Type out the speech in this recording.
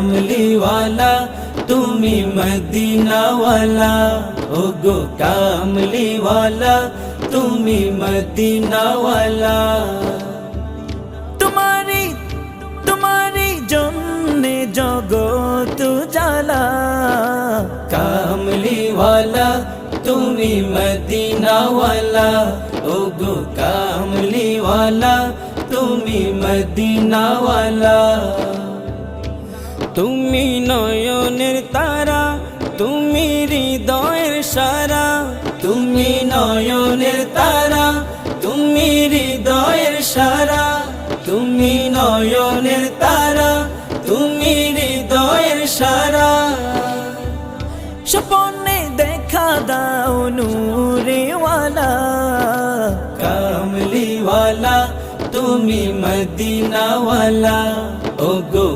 কামলিওয়ালা তুমি মদিনাওয়ালা, ওগো কামলিওয়ালা তুমি মদিনাওয়ালা। তোমারি জন্যে জগত জ্বালা, কামলিওয়ালা তুমি মদিনাওয়ালা, ওগো কামলিওয়ালা তুমি মদিনাওয়ালা। তুমি নয়নের তারা, তুমি হৃদয়ের সারা, তুমি নয়নের তারা, তুমি হৃদয়ের সারা, তুমি নয়নের তারা, তুমি হৃদয়ের সারা। স্বপ্নে দেখা দাও নূরেওয়ালা, কামলিওয়ালা তুমি মদিনাওয়ালা, ওগো